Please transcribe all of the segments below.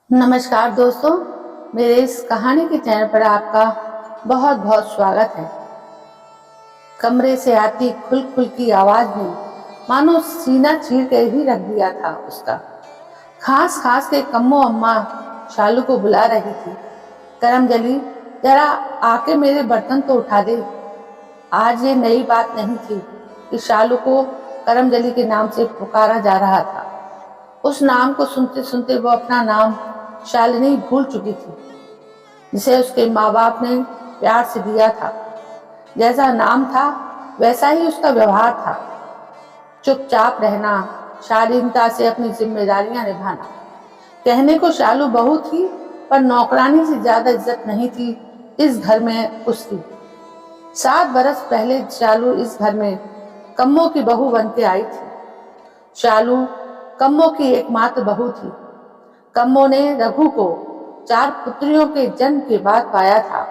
नमस्कार दोस्तों, मेरे इस कहानी के चैनल पर आपका बहुत बहुत स्वागत है। कमरे से आती खुल खुल की आवाज ने मानो सीना चीर कर ही रख दिया था उसका। खास खास के कम्मो अम्मा शालू को बुला रही थी। करमजली, जरा आके मेरे बर्तन तो उठा दे। आज ये नई बात नहीं थी कि शालू को करमजली के नाम से पुकारा जा रहा था। उस नाम को सुनते सुनते वो अपना नाम शालिनी भूल चुकी थी, जिसे उसके माँ बाप ने प्यार से दिया था। जैसा नाम था वैसा ही उसका व्यवहार था। चुपचाप रहना, शालीनता से अपनी जिम्मेदारियां निभाना। कहने को शालू बहू थी, पर नौकरानी से ज्यादा इज्जत नहीं थी इस घर में उसकी। 7 बरस पहले शालू इस घर में कम्मो की बहू बन के आई थी। शालू कम्मो की एकमात्र बहू थी। कम्मो ने रघु को 4 पुत्रियों के जन्म के बाद पाया था।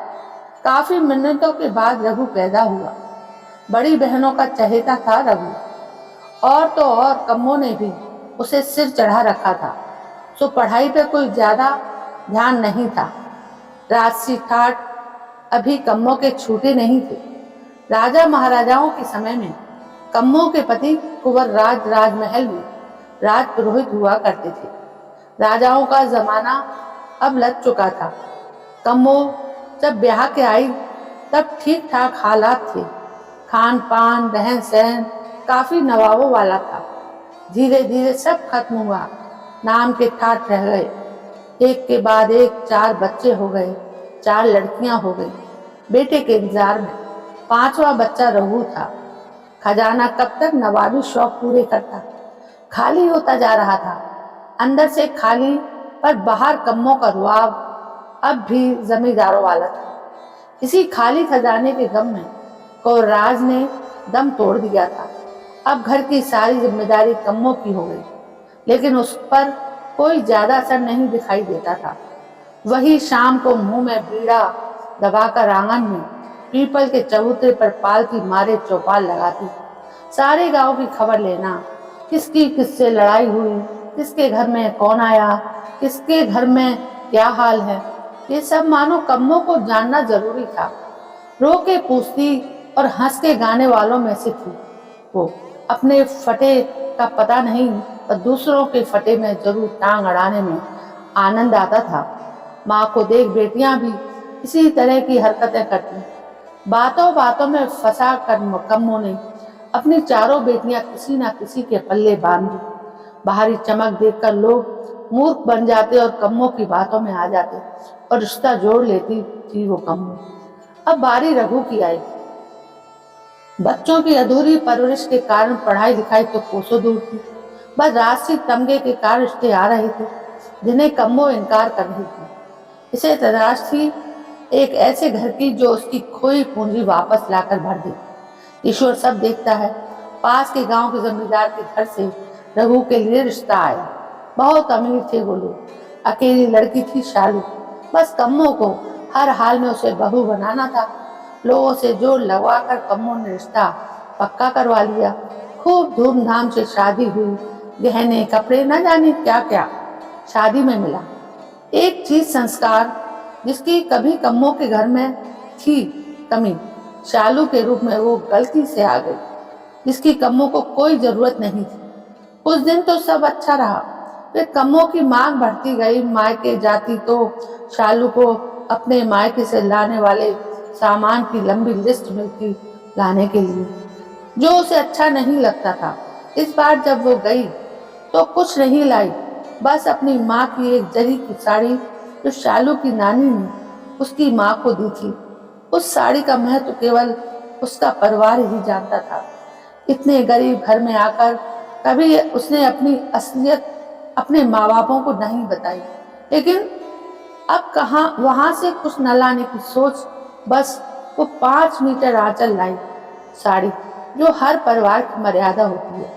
काफी मिन्नतों के बाद रघु पैदा हुआ। बड़ी बहनों का चहेता था रघु, और तो और कम्मो ने भी उसे सिर चढ़ा रखा था, सो पढ़ाई पर कोई ज्यादा ध्यान नहीं था। राजसी ठाट अभी कम्मो के छूटे नहीं थे। राजा महाराजाओं के समय में कम्मो के पति कुंवर राजमहल में राजपुरोहित हुआ करते थे। राजाओं का जमाना अब लग चुका था। कम्मो जब ब्याह के आई तब ठीक ठाक हालात थे। खान पान रहन सहन काफी नवाबों वाला था। धीरे धीरे सब खत्म हुआ। नाम के ठाट रह गए। एक के बाद एक 4 बच्चे हो गए। 4 लड़कियां हो गई। बेटे के इंतजार में 5वां बच्चा रघु था। खजाना कब तक नवाबी शौक पूरे करता। खाली होता जा रहा था। अंदर से खाली, पर बाहर कम्मों का रुआब अब भी जमींदारों वाला था। इसी खाली खजाने के गम में कौरराज ने दम तोड़ दिया था। अब घर की सारी जिम्मेदारी कम्मों की हो गई, लेकिन उस पर कोई ज्यादा असर नहीं दिखाई देता था। वही शाम को मुंह में बीड़ा दबाकर आंगन में पीपल के चबूतरे पर पालती मारे चौपाल लगाती। सारे गांव की खबर लेना, किसकी किससे लड़ाई हुई, किसके घर में कौन आया, किसके घर में क्या हाल है, ये सब मानो कम्मों को जानना जरूरी था। रो के पूछती और हंस के गाने वालों में से थी वो। अपने फटे का पता नहीं, पर दूसरों के फटे में जरूर टांग अड़ाने में आनंद आता था। माँ को देख बेटियां भी इसी तरह की हरकतें करती। बातों बातों में फंसा कर कम्मों ने अपनी 4 बेटियां किसी न किसी के पल्ले बांध दी। बाहरी चमक देखकर लोग मूर्ख बन जाते और कम्मों की बातों में आ जाते और रिश्ता जोड़ लेती थी वो कम्मो। अब बारी रघु की आई। बच्चों की अधूरी परवरिश के कारण पढ़ाई लिखाई तो कोसों दूर थी। बस राजसी तमगे के कारण रिश्ते आ रहे थे, जिन्हें कम्मो इनकार कर रही थी। इसे तलाश थी एक ऐसे घर की जो उसकी खोई पूंजी वापस लाकर भर दे। ईश्वर सब देखता है। पास के गांव के जमींदार के घर से रघु के लिए रिश्ता आया। बहुत अमीर थे वो लोग। अकेली लड़की थी शालू। बस कम्मो को हर हाल में उसे बहू बनाना था। लोगों से जोर लगवाकर कम्मो ने रिश्ता पक्का करवा लिया। खूब धूमधाम से शादी हुई। गहने कपड़े न जाने क्या क्या शादी में मिला। एक चीज संस्कार, जिसकी कभी कम्मो के घर में थी कमी, शालू के रूप में वो गलती से आ गई, जिसकी कम्मो को कोई जरूरत नहीं थी। कुछ दिन तो सब अच्छा रहा, फिर कम्मो की मांग बढ़ती गई। मायके जाती तो शालू को अपने मायके से लाने वाले सामान की लंबी लिस्ट मिलती लाने के लिए, जो उसे अच्छा नहीं लगता था। इस बार जब वो गई तो कुछ नहीं लाई, बस अपनी माँ की एक जरी की साड़ी जो शालू की नानी ने उसकी माँ को दी थी। उस साड़ी का महत्व केवल उसका परिवार ही जानता था। इतने गरीब घर में आकर कभी उसने अपनी असलियत अपने माँ बापों को नहीं बताई, लेकिन अब कहाँ वहां से कुछ न लाने की सोच। बस वो 5 मीटर आंचल लाई साड़ी, जो हर परिवार की मर्यादा होती है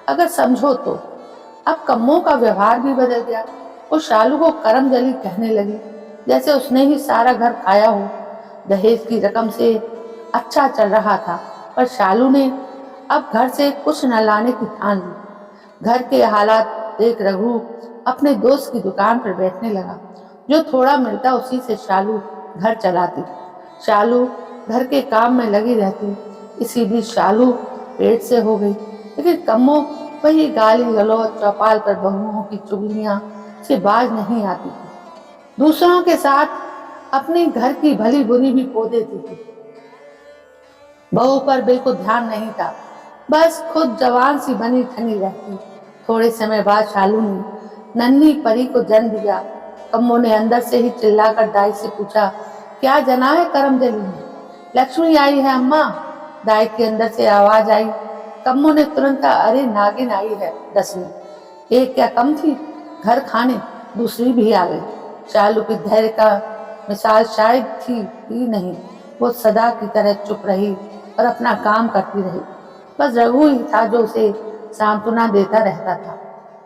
अगर समझो तो। अब कम्मों का व्यवहार भी बदल गया। वो शालू को करमजली कहने लगी, जैसे उसने ही सारा घर खाया हो। दहेज की रकम से अच्छा चल रहा था, पर शालू ने अब घर से कुछ न लाने की ठान ली। घर के हालात देख रघु अपने दोस्त की दुकान पर बैठने लगा। जो थोड़ा मिलता उसी से शालू घर चलाती। शालू घर के काम में लगी रहती। इसी बीच शालू पेट से हो गई, लेकिन कम्मो वही गाली गलौज चौपाल पर बहुओं की चुगलियां से बाज नहीं आती थी। दूसरों के साथ अपने घर की भली बुरी भी पो देती थी। बहू पर बिल्कुल ध्यान नहीं था, बस खुद जवान सी बनी ठनी रहती। थोड़े समय बाद शालू ने नन्ही परी को जन्म दिया। कम्मो ने अंदर से ही चिल्लाकर दाई से पूछा, क्या जना है करमजली में? लक्ष्मी आई है अम्मा, दाई के अंदर से आवाज आई। कम्मो ने तुरंत कहा, अरे नागिन आई है डसने। एक क्या कम थी, घर खाने दूसरी भी आ गई। शालू की धैर्य का मिसाल शायद थी ही नहीं। वो सदा की तरह चुप रही और अपना काम करती रही। बस रघु ही था जो उसे सांत्वना देता रहता था।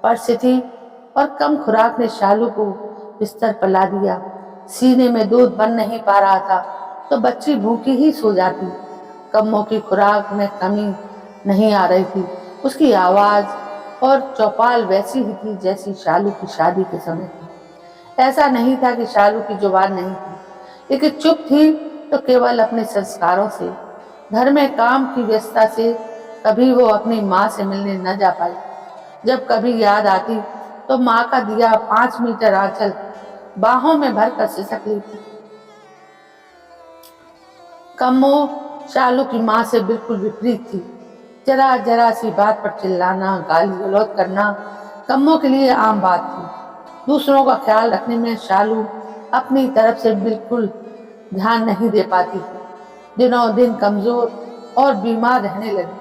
परिस्थिति और कम खुराक ने शालू को बिस्तर पर ला दिया। सीने में दूध बन नहीं पा रहा था तो बच्ची भूखी ही सो जाती। कम्मो की खुराक में कमी नहीं आ रही थी। उसकी आवाज और चौपाल वैसी ही थी जैसी शालू की शादी के समय थी। ऐसा नहीं था कि शालू की जुबान नहीं थी, लेकिन चुप थी तो केवल अपने संस्कारों से। घर में काम की व्यस्तता से कभी वो अपनी माँ से मिलने न जा पाई। जब कभी याद आती तो माँ का दिया 5 मीटर आंचल बाहों में भरकर सिसक लेती। कम्मो शालू की माँ से बिल्कुल विपरीत थी। जरा जरा सी बात पर चिल्लाना, गाली गलौज करना कम्मो के लिए आम बात थी। दूसरों का ख्याल रखने में शालू अपनी तरफ से बिल्कुल ध्यान नहीं दे पाती थी। दिनों दिन कमजोर और बीमार रहने लगी।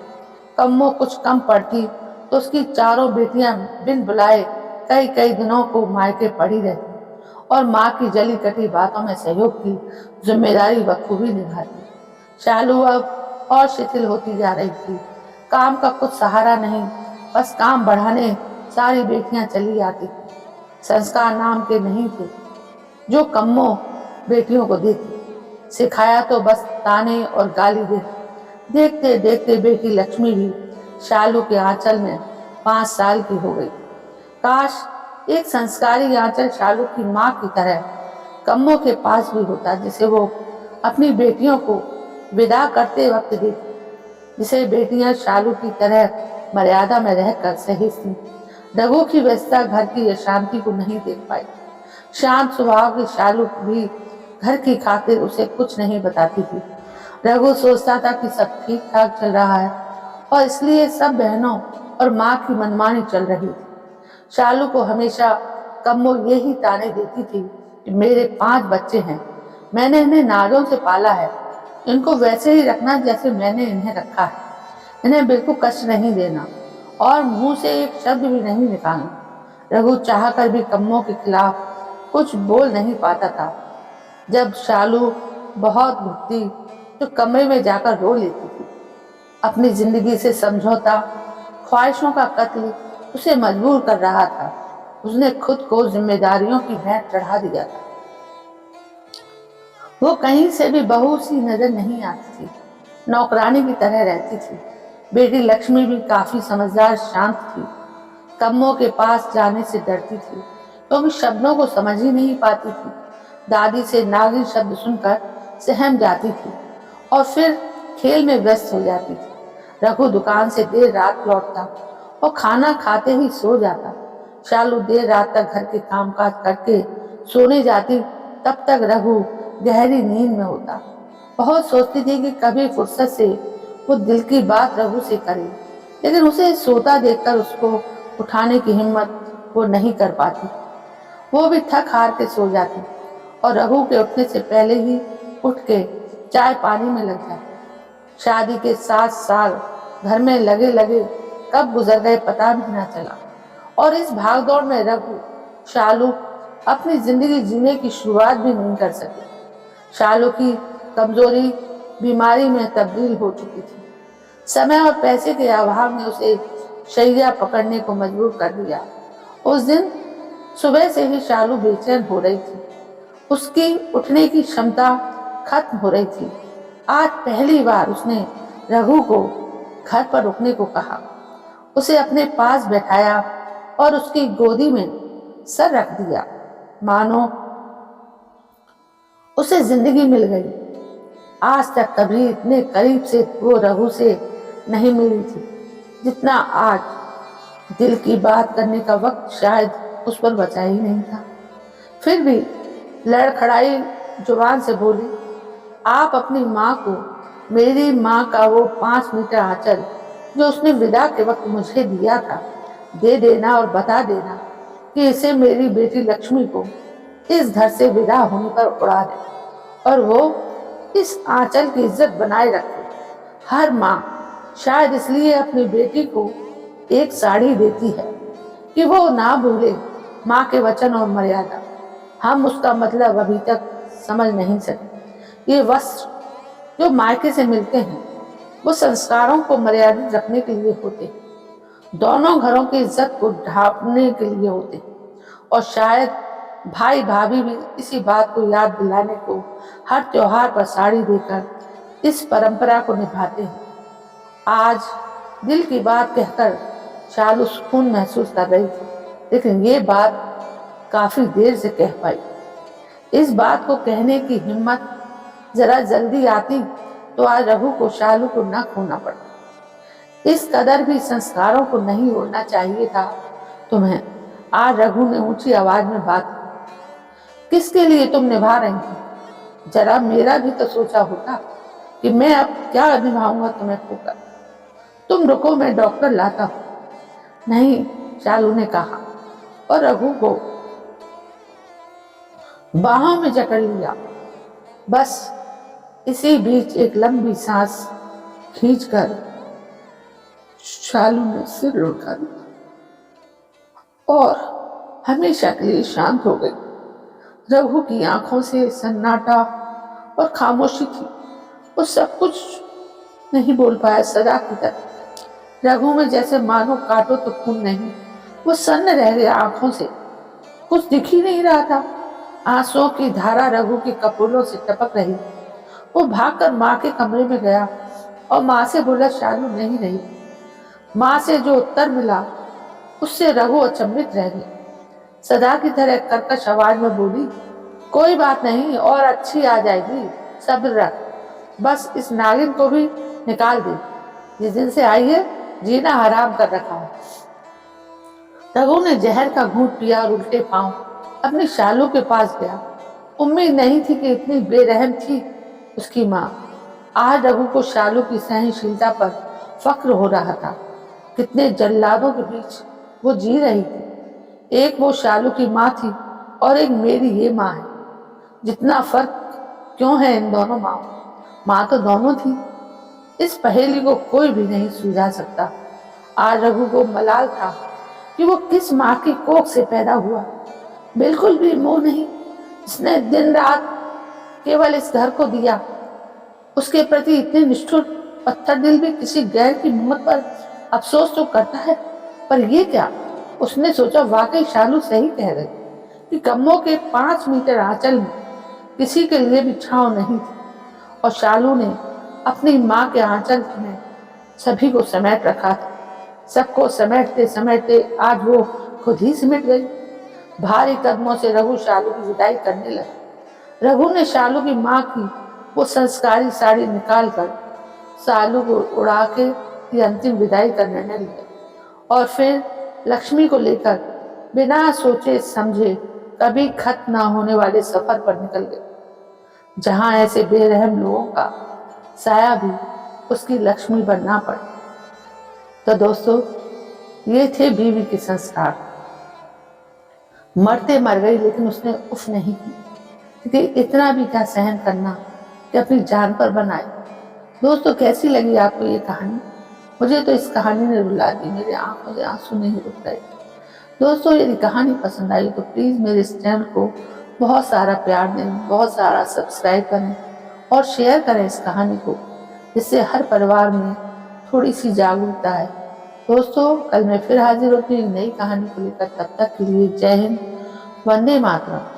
कम्मो कुछ कम पड़ती तो उसकी चारों बेटियां बिन बुलाए कई कई दिनों को मायके पड़ी रहती और माँ की जली कटी बातों में सहयोग की जिम्मेदारी बखूबी निभाती। शालू अब और शिथिल होती जा रही थी। काम का कुछ सहारा नहीं, बस काम बढ़ाने सारी बेटियां चली आती थी। संस्कार नाम के नहीं थे जो कम्मो बेटियों को देती। सिखाया तो बस ताने और गाली देती। देखते देखते बेटी लक्ष्मी भी शालू के आंचल में 5 साल की हो गई। काश एक संस्कारी आंचल शालू की माँ की तरह कम्मो के पास भी होता, जिसे वो अपनी बेटियों को विदा करते वक्त देती, जिसे बेटियां शालू की तरह मर्यादा में रहकर सहेजती। रघु की व्यस्तता घर की अशांति को नहीं देख पाई। शांत स्वभाव की शालू भी घर की खातिर उसे कुछ नहीं बताती थी। रघु सोचता था कि सब ठीक ठाक चल रहा है और इसलिए सब बहनों और माँ की मनमानी चल रही थी। शालू को हमेशा कम्मो यही ताने देती थी कि मेरे 5 बच्चे हैं, मैंने इन्हें नाजों से पाला है, इनको वैसे ही रखना जैसे मैंने इन्हें रखा है। इन्हें बिल्कुल कष्ट नहीं देना और मुंह से एक शब्द भी नहीं निकालना। रघु चाहकर भी कम्मो के खिलाफ कुछ बोल नहीं पाता था। जब शालू बहुत घुटती तो कमरे में जाकर रो लेती थी। अपनी जिंदगी से समझौता, ख्वाहिशों का कत्ल उसे मजबूर कर रहा था। उसने खुद को जिम्मेदारियों की भेंट चढ़ा दिया था। वो कहीं से भी बहू सी नजर नहीं आती थी, नौकरानी की तरह रहती थी। बेटी लक्ष्मी भी काफी समझदार शांत थी। कम्मो के पास जाने से डरती थी क्योंकि शब्दों को समझ ही नहीं पाती थी। दादी से नागिन शब्द सुनकर सहम जाती थी और फिर खेल में व्यस्त हो जाती थी। रघु दुकान से देर रात लौटता और खाना खाते ही सो जाता। शालू देर रात तक घर के कामकाज करके सोने जाती, तब तक रघु गहरी नींद में होता। बहुत सोचती थी कि कभी फुर्सत से वो दिल की बात रघु से करे, लेकिन उसे सोता देखकर उसको उठाने की हिम्मत वो नहीं कर पाती। वो भी थक हार के सो जाती और रघु के उठने से पहले ही उठ के चाय पानी में लग जाती। शादी के 7 साल घर में लगे लगे कब गुजर गए पता भी ना चला और इस भागदौड़ में रघु शालू अपनी जिंदगी जीने की शुरुआत भी नहीं कर सके। शालू की कमजोरी बीमारी में तब्दील हो चुकी थी। समय और पैसे के अभाव ने उसे शैया पकड़ने को मजबूर कर दिया। उस दिन सुबह से ही शालू बेचैन हो रही थी। उसकी उठने की क्षमता खत्म हो रही थी। आज पहली बार उसने रघु को घर पर रुकने को कहा, उसे अपने पास बैठाया और उसकी गोदी में सर रख दिया, मानो उसे जिंदगी मिल गई। आज तक कभी इतने करीब से वो रघु से नहीं मिली थी जितना आज। दिल की बात करने का वक्त शायद उस पर बचा ही नहीं था। फिर भी लड़खड़ाई जुबान से बोली, आप अपनी माँ को मेरी माँ का वो 5 मीटर आंचल जो उसने विदा के वक्त मुझे दिया था दे देना और बता देना कि इसे मेरी बेटी लक्ष्मी को इस घर से विदा होने पर उड़ा दे और वो इस आंचल की इज्जत बनाए रखे। हर माँ शायद इसलिए अपनी बेटी को एक साड़ी देती है कि वो ना भूले माँ के वचन और मर्यादा। हम उसका मतलब अभी तक समझ नहीं सके। ये वस्त्र जो मायके से मिलते हैं वो संस्कारों को मर्यादित रखने के लिए होते, दोनों घरों की इज्जत को ढांपने के लिए होते, और शायद भाई भाभी भी इसी बात को याद दिलाने को हर त्योहार पर साड़ी देकर इस परंपरा को निभाते हैं। आज दिल की बात कहकर शालू सुकून महसूस कर रही थी, लेकिन ये बात काफी देर से कह पाई। इस बात को कहने की हिम्मत जरा जल्दी आती तो आज रघु को शालू को न खोना पड़ता। इस कदर भी संस्कारों को नहीं उड़ना चाहिए था तुम्हें। आज रघु ने ऊंची आवाज में बात की, किसके लिए तुम निभा रही थी? जरा मेरा भी तो सोचा होता कि मैं अब क्या निभाऊंगा तुम्हें खोकर। तुम रुको, मैं डॉक्टर लाता हूं। नहीं, शालू ने कहा और रघु को बाहों में जकड़ लिया। बस इसी बीच एक लंबी सांस खींचकर शालू ने सिर लुढ़का दिया और हमेशा के लिए शांत हो गई। रघु की आंखों से सन्नाटा और खामोशी थी। वो सब कुछ नहीं बोल पाया सदा की तरह। रघु में जैसे मानो काटो तो खून नहीं, वो सन्न रह गया आंखों से, कुछ दिख ही नहीं रहा था। आंसुओं की धारा रघु के कपोलों से टपक रही। वो भागकर माँ के कमरे में गया और माँ से बोला, शालू नहीं रही। माँ से जो उत्तर मिला उससे रघु अचंभित रह गई। सदा की तरह कर्कश आवाज में बोली, कोई बात नहीं, और अच्छी आ जाएगी, सब्र रख। बस इस नागिन को भी निकाल दे, जिस दिन से आई है जीना हराम कर रखा है। रघु ने जहर का घूंट पिया और उल्टे पांव अपनी शालू के पास गया। उम्मीद नहीं थी कि इतनी बेरहम थी उसकी माँ। आज रघु को शालू की सहनशीलता पर फक्र हो रहा था। कितने जल्लादों के बीच वो जी रही थी। एक वो शालू की माँ थी और एक मेरी ये माँ है। जितना फर्क क्यों है इन दोनों माँ? माँ तो दोनों थी। इस पहेली को कोई भी नहीं सुलझा सकता। आज रघु को मलाल था कि वो किस माँ की कोख से पैदा हुआ। बिल्कुल भी मोह नहीं। इसने दिन रात केवल इस घर को दिया। उसके प्रति इतने निष्ठुर पत्थर दिल भी किसी गैर की मौत पर अफसोस तो करता है, पर ये क्या? उसने सोचा, वाकई शालू सही कह रही कि कम्मों के 5 मीटर आंचल में किसी के लिए भी छांव नहीं थी, और शालू ने अपनी माँ के आंचल में सभी को समेट रखा था। सबको समेटते समेटते आज वो खुद ही सिमट गई। भारी कदमों से रघु शालू की विदाई करने लगा। रघु ने शालू की माँ की वो संस्कारी साड़ी निकालकर शालू को उड़ा के की अंतिम विदाई का निर्णय लिया, और फिर लक्ष्मी को लेकर बिना सोचे समझे कभी खत्म ना होने वाले सफर पर निकल गए, जहां ऐसे बेरहम लोगों का साया भी उसकी लक्ष्मी बनना पड़े। तो दोस्तों, ये थे बीवी के संस्कार। मरते मर गई, लेकिन उसने उफ नहीं की, क्योंकि इतना भी क्या सहन करना कि अपनी जान पर बनाए। दोस्तों, कैसी लगी आपको ये कहानी? मुझे तो इस कहानी ने रुला दी, मेरे आंखों से आंसू नहीं रुक रहे। दोस्तों, यदि कहानी पसंद आई तो प्लीज़ मेरे इस चैनल को बहुत सारा प्यार दें, बहुत सारा सब्सक्राइब करें और शेयर करें इस कहानी को, जिससे हर परिवार में थोड़ी सी जागरूकता है। दोस्तों, कल मैं फिर हाजिर होती हूँ नई कहानी को लेकर। तब तक के लिए जय हिंद, वंदे मातरम।